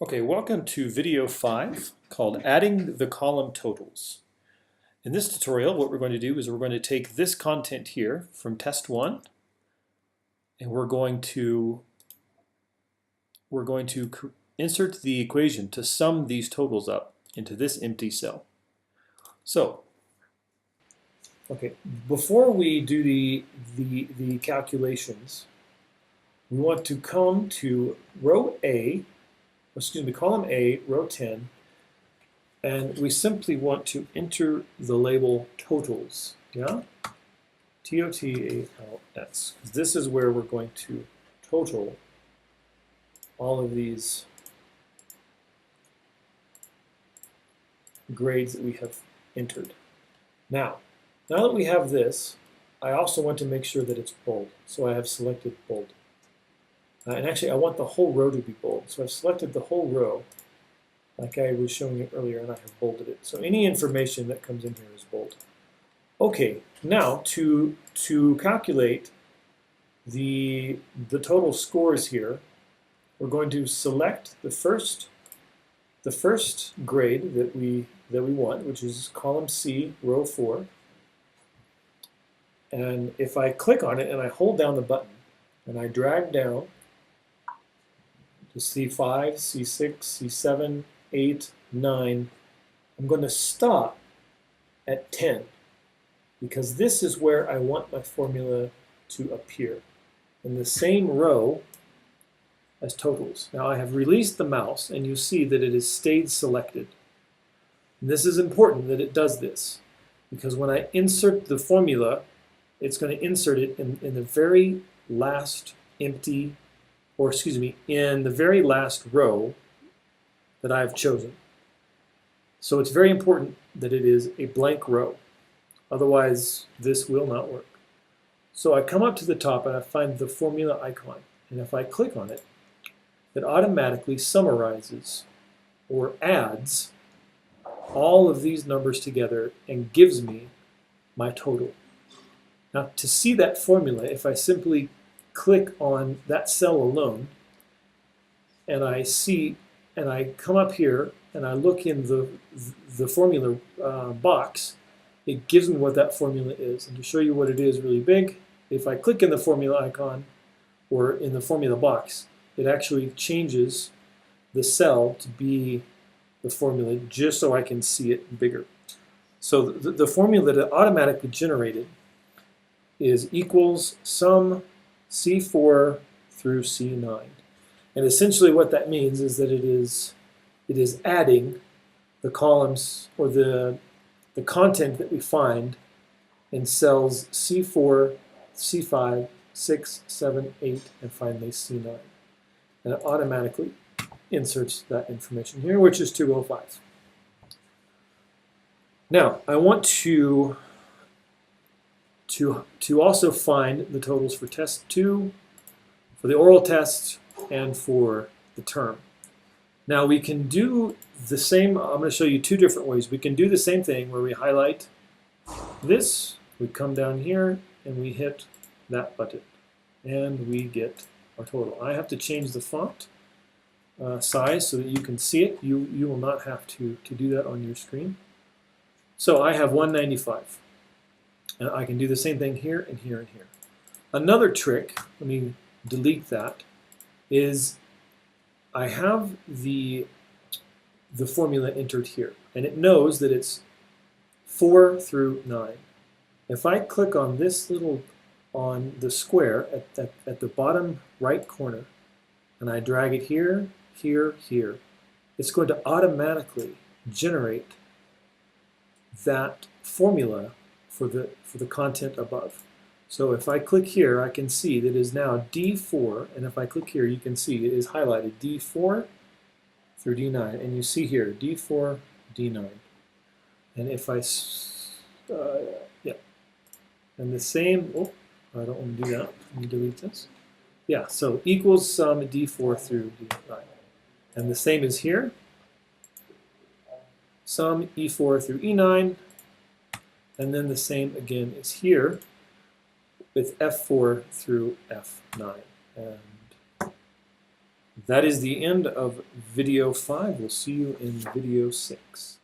Okay, welcome to video 5 called Adding the Column Totals. In this tutorial, what we're going to do is we're going to take this content here from test 1 and we're going to insert the equation to sum these totals up into this empty cell. So, okay, before we do the calculations, we want to come to column A, row 10, and we simply want to enter the label totals, yeah? T-O-T-A-L-S. This is where we're going to total all of these grades that we have entered. Now that we have this, I also want to make sure that it's bold. So I have selected bold. And actually, I want the whole row to be bold. So I've selected the whole row, like I was showing you earlier, and I have bolded it. So any information that comes in here is bold. Okay, now to calculate the total scores here, we're going to select the first grade that we want, which is column C, row 4. And if I click on it and I hold down the button and I drag down to C5, C6, C7, 8, 9, I'm going to stop at 10 because this is where I want my formula to appear in the same row as totals. Now I have released the mouse and you see that it has stayed selected. And this is important that it does this because when I insert the formula, it's going to insert it in the very last empty, or excuse me, in the very last row that I've chosen. So it's very important that it is a blank row. Otherwise, this will not work. So I come up to the top and I find the formula icon. And if I click on it, it automatically summarizes or adds all of these numbers together and gives me my total. Now, to see that formula, if I simply click on that cell alone, and I come up here and I look in the formula box, it gives me what that formula is. And to show you what it is really big, if I click in the formula icon or in the formula box, it actually changes the cell to be the formula just so I can see it bigger. So the formula that it automatically generated is equals sum C4 through C9. And essentially what that means is that it is adding the columns or the content that we find in cells C4, C5, 6, 7, 8, and finally C9. And it automatically inserts that information here, which is 205. Now, I want to also find the totals for test 2, for the oral test, and for the term. Now we can do the same, I'm going to show you two different ways. We can do the same thing where we highlight this, we come down here, and we hit that button, and we get our total. I have to change the font size so that you can see it. You will not have to do that on your screen. So I have 195. And I can do the same thing here and here and here. Another trick, let me delete that, is I have the formula entered here. And it knows that it's 4 through 9. If I click on this on the square at the bottom right corner, and I drag it here, here, here, it's going to automatically generate that formula for the content above. So if I click here, I can see that it is now D4, and if I click here, you can see it is highlighted D4 through D9, and you see here D4, D9. And if I, and the same, oh, I don't want to do that, let me delete this. Yeah, so equals sum D4 through D9. And the same is here, sum E4 through E9, and then the same again is here with F4 through F9. And that is the end of video 5. We'll see you in video 6.